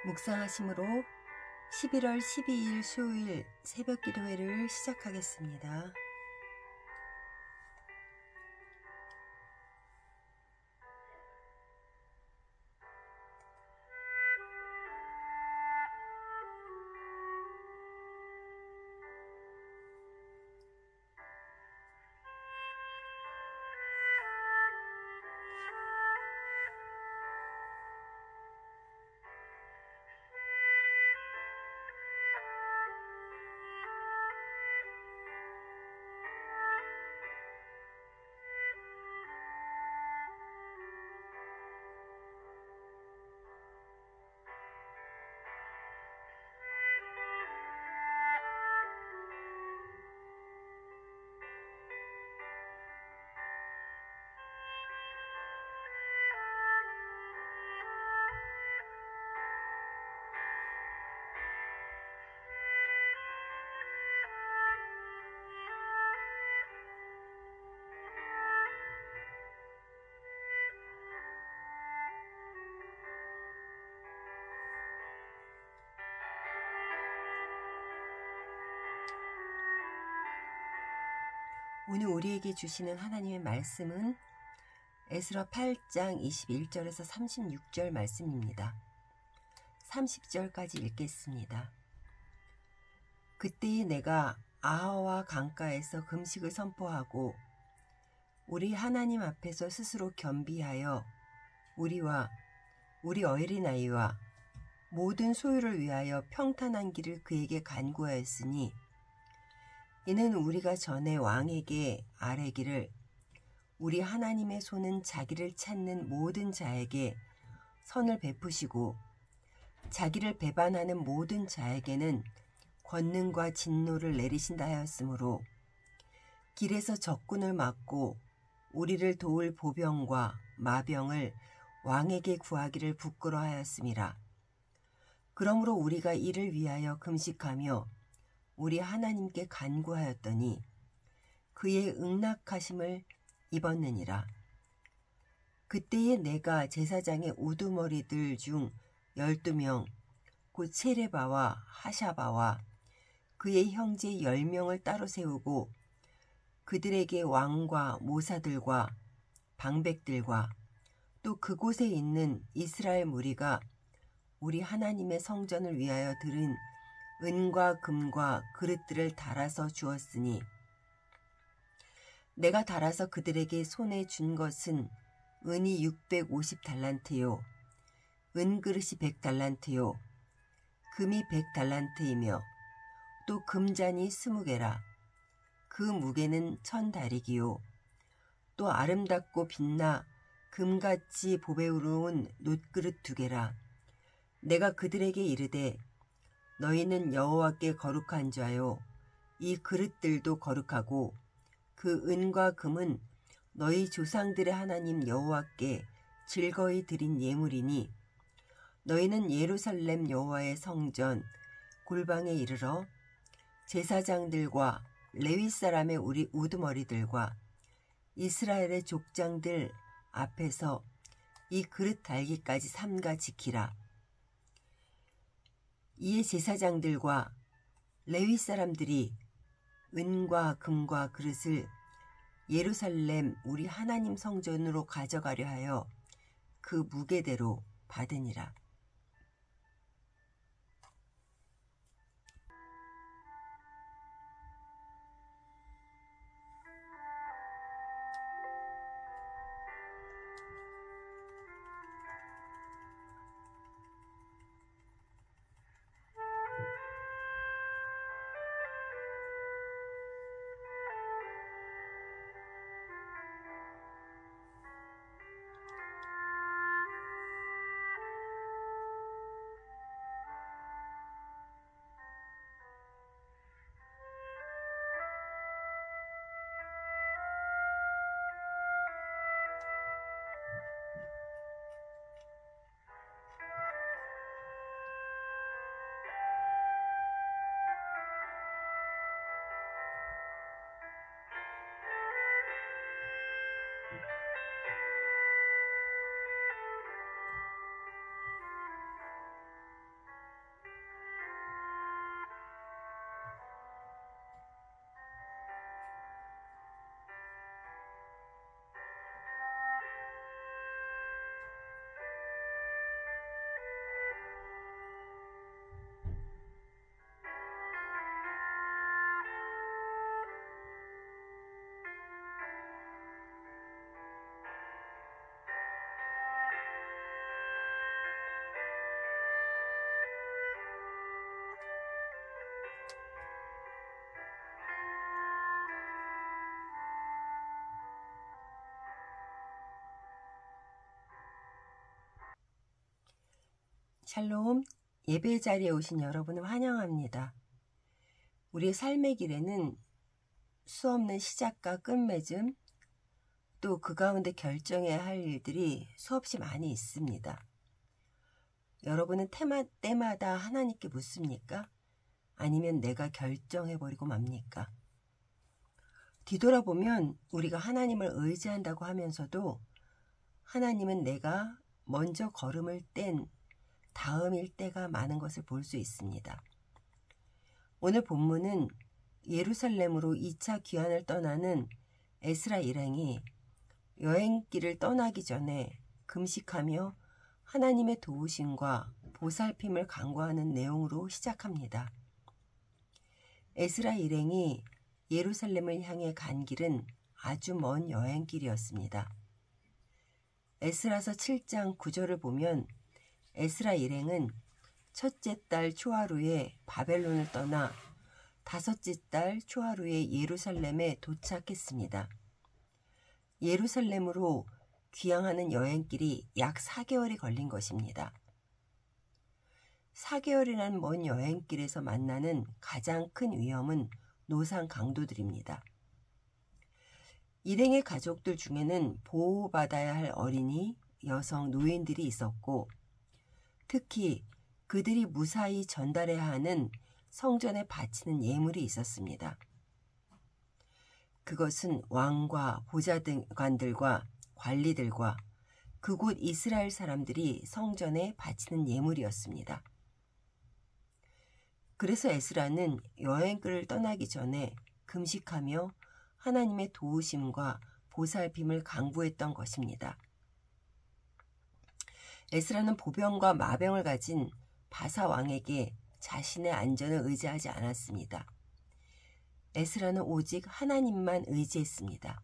묵상하심으로 11월 12일 수요일 새벽 기도회를 시작하겠습니다. 오늘 우리에게 주시는 하나님의 말씀은 에스라 8장 21절에서 36절 말씀입니다. 30절까지 읽겠습니다. 그때에 내가 아하와 강가에서 금식을 선포하고 우리 하나님 앞에서 스스로 겸비하여 우리와 우리 어린아이와 모든 소유를 위하여 평탄한 길을 그에게 간구하였으니 이는 우리가 전에 왕에게 아뢰기를 우리 하나님의 손은 자기를 찾는 모든 자에게 선을 베푸시고 자기를 배반하는 모든 자에게는 권능과 진노를 내리신다 하였으므로 길에서 적군을 막고 우리를 도울 보병과 마병을 왕에게 구하기를 부끄러워하였음이라. 그러므로 우리가 이를 위하여 금식하며 우리 하나님께 간구하였더니 그의 응낙하심을 입었느니라. 그때에 내가 제사장의 우두머리들 중 12명 곧 세레바와 하샤바와 그의 형제 10명을 따로 세우고 그들에게 왕과 모사들과 방백들과 또 그곳에 있는 이스라엘 무리가 우리 하나님의 성전을 위하여 드린 은과 금과 그릇들을 달아서 주었으니 내가 달아서 그들에게 손에 준 것은 은이 650달란트요 은그릇이 100달란트요 금이 100달란트이며 또 금잔이 20개라. 그 무게는 1000다리기요 또 아름답고 빛나 금같이 보배로운 놋그릇 2개라. 내가 그들에게 이르되 너희는 여호와께 거룩한 자요 이 그릇들도 거룩하고 그 은과 금은 너희 조상들의 하나님 여호와께 즐거이 드린 예물이니 너희는 예루살렘 여호와의 성전 골방에 이르러 제사장들과 레위 사람의 우리 우두머리들과 이스라엘의 족장들 앞에서 이 그릇 달기까지 삼가 지키라. 이에 제사장들과 레위 사람들이 은과 금과 그릇을 예루살렘 우리 하나님 성전으로 가져가려 하여 그 무게대로 받으니라. 샬롬, 예배 자리에 오신 여러분을 환영합니다. 우리의 삶의 길에는 수없는 시작과 끝맺음, 또 그 가운데 결정해야 할 일들이 수없이 많이 있습니다. 여러분은 때마다 하나님께 묻습니까? 아니면 내가 결정해버리고 맙니까? 뒤돌아보면 우리가 하나님을 의지한다고 하면서도 하나님은 내가 먼저 걸음을 뗀 다음일 때가 많은 것을 볼 수 있습니다. 오늘 본문은 예루살렘으로 2차 귀환을 떠나는 에스라 일행이 여행길을 떠나기 전에 금식하며 하나님의 도우심과 보살핌을 간구하는 내용으로 시작합니다. 에스라 일행이 예루살렘을 향해 간 길은 아주 먼 여행길이었습니다. 에스라서 7장 9절을 보면 에스라 일행은 첫째 달 초하루에 바벨론을 떠나 다섯째 달 초하루에 예루살렘에 도착했습니다. 예루살렘으로 귀향하는 여행길이 약 4개월이 걸린 것입니다. 4개월이라는 먼 여행길에서 만나는 가장 큰 위험은 노상 강도들입니다. 일행의 가족들 중에는 보호받아야 할 어린이, 여성, 노인들이 있었고 특히 그들이 무사히 전달해야 하는 성전에 바치는 예물이 있었습니다. 그것은 왕과 보좌관들과 관리들과 그곳 이스라엘 사람들이 성전에 바치는 예물이었습니다. 그래서 에스라는 여행길을 떠나기 전에 금식하며 하나님의 도우심과 보살핌을 간구했던 것입니다. 에스라는 보병과 마병을 가진 바사 왕에게 자신의 안전을 의지하지 않았습니다. 에스라는 오직 하나님만 의지했습니다.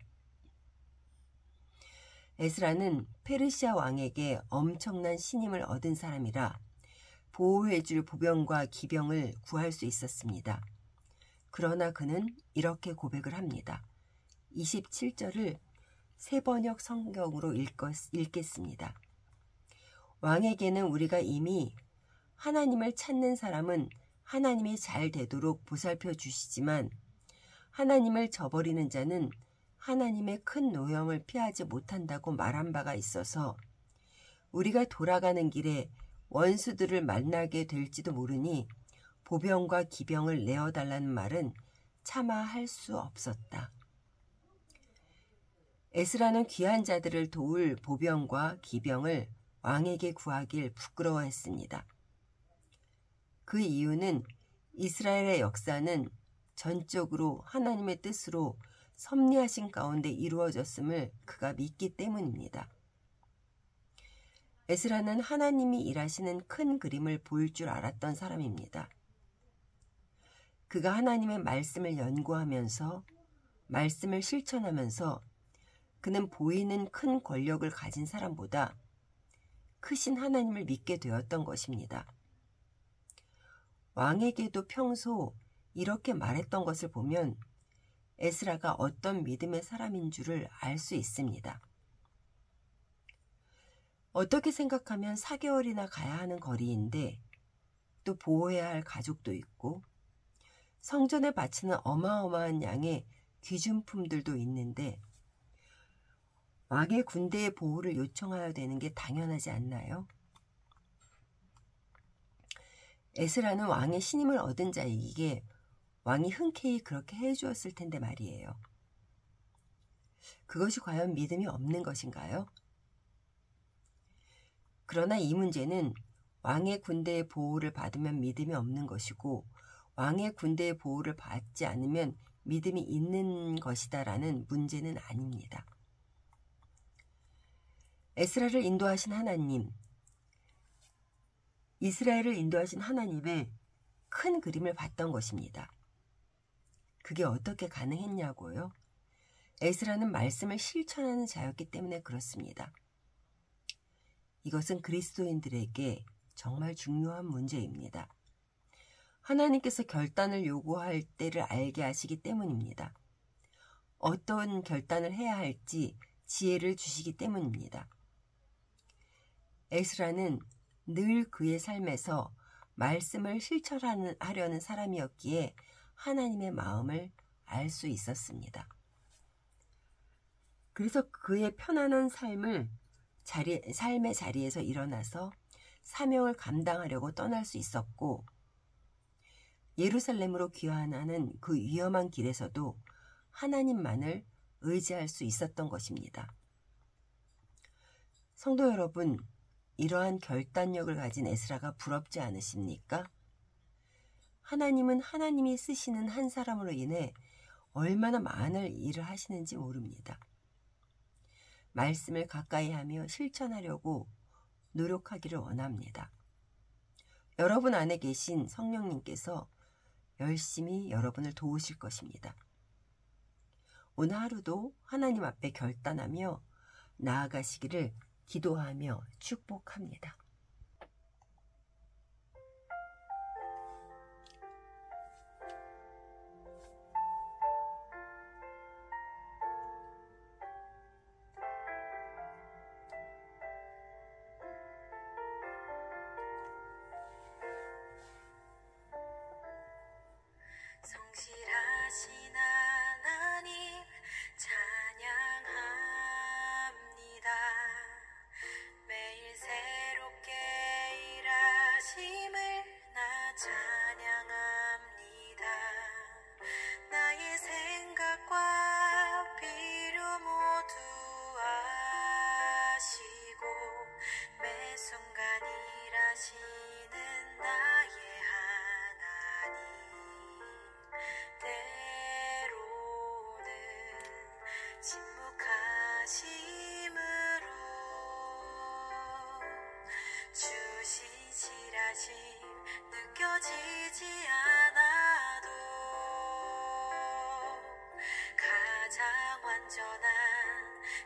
에스라는 페르시아 왕에게 엄청난 신임을 얻은 사람이라 보호해줄 보병과 기병을 구할 수 있었습니다. 그러나 그는 이렇게 고백을 합니다. 27절을 새번역 성경으로 읽겠습니다. 왕에게는 우리가 이미 하나님을 찾는 사람은 하나님이 잘 되도록 보살펴 주시지만 하나님을 저버리는 자는 하나님의 큰 노염을 피하지 못한다고 말한 바가 있어서 우리가 돌아가는 길에 원수들을 만나게 될지도 모르니 보병과 기병을 내어달라는 말은 차마 할 수 없었다. 에스라는 귀한 자들을 도울 보병과 기병을 왕에게 구하길 부끄러워했습니다. 그 이유는 이스라엘의 역사는 전적으로 하나님의 뜻으로 섭리하신 가운데 이루어졌음을 그가 믿기 때문입니다. 에스라는 하나님이 일하시는 큰 그림을 보일 줄 알았던 사람입니다. 그가 하나님의 말씀을 연구하면서 말씀을 실천하면서 그는 보이는 큰 권력을 가진 사람보다 크신 하나님을 믿게 되었던 것입니다. 왕에게도 평소 이렇게 말했던 것을 보면 에스라가 어떤 믿음의 사람인 줄을 알 수 있습니다. 어떻게 생각하면 4개월이나 가야 하는 거리인데 또 보호해야 할 가족도 있고 성전에 바치는 어마어마한 양의 귀중품들도 있는데 왕의 군대의 보호를 요청하여야 되는 게 당연하지 않나요? 에스라는 왕의 신임을 얻은 자이기에 왕이 흔쾌히 그렇게 해주었을 텐데 말이에요. 그것이 과연 믿음이 없는 것인가요? 그러나 이 문제는 왕의 군대의 보호를 받으면 믿음이 없는 것이고 왕의 군대의 보호를 받지 않으면 믿음이 있는 것이다라는 문제는 아닙니다. 에스라를 인도하신 하나님, 이스라엘을 인도하신 하나님의 큰 그림을 봤던 것입니다. 그게 어떻게 가능했냐고요? 에스라는 말씀을 실천하는 자였기 때문에 그렇습니다. 이것은 그리스도인들에게 정말 중요한 문제입니다. 하나님께서 결단을 요구할 때를 알게 하시기 때문입니다. 어떤 결단을 해야 할지 지혜를 주시기 때문입니다. 에스라는 늘 그의 삶에서 말씀을 실천하려는 사람이었기에 하나님의 마음을 알 수 있었습니다. 그래서 그의 편안한 삶의 자리에서 일어나서 사명을 감당하려고 떠날 수 있었고, 예루살렘으로 귀환하는 그 위험한 길에서도 하나님만을 의지할 수 있었던 것입니다. 성도 여러분, 이러한 결단력을 가진 에스라가 부럽지 않으십니까? 하나님은 하나님이 쓰시는 한 사람으로 인해 얼마나 많은 일을 하시는지 모릅니다. 말씀을 가까이 하며 실천하려고 노력하기를 원합니다. 여러분 안에 계신 성령님께서 열심히 여러분을 도우실 것입니다. 오늘 하루도 하나님 앞에 결단하며 나아가시기를 기도하며 축복합니다. 성실하신 하나님 찬양합니다. 매일 새롭게 일하심을 나 찬양합니다. 나의 생각과 필요 모두 아시고 매 순간 일하시는 나의 때로는 침묵하심으로 주신 실하심 느껴지지 않아도 가장 완전한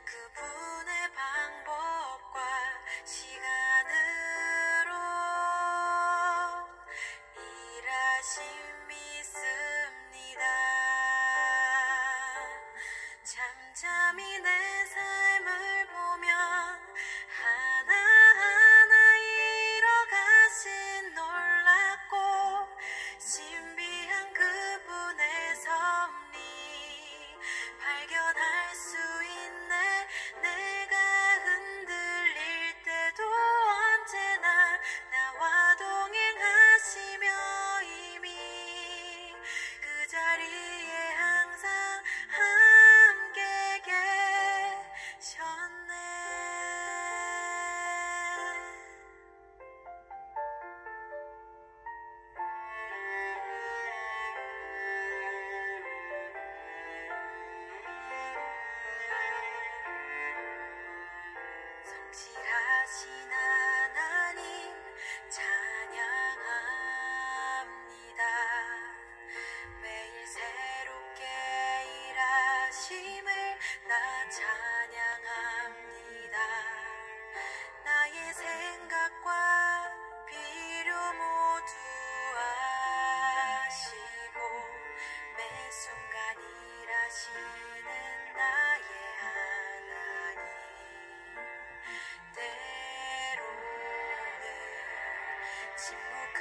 그분의 방법과 시간으로 일하심 잠잠히 내 삶을 보면 하나하나 이뤄가신 놀랍고 신비한 그분의 섭리 발견할 수 있네. 내가 흔들릴 때도 언제나 나와 동행하시며 이미 그 자리에 항상 성실하신 하나님 찬양합니다. 매일 새롭게 일하심을 나 찬양합니다. 나의 생각과 필요 모두 아시고 매 순간 일하시는 나의 하나님 때로는 침묵하심으로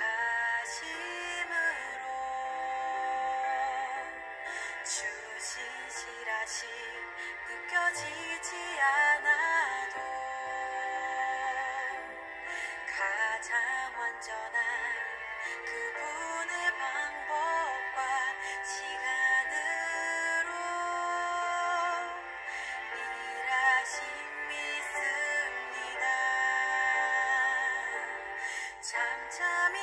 주신 실하심 느껴지지 않아도 가장 완전한 그분의 방법과 시간으로 일하심 믿습니다. 잠잠히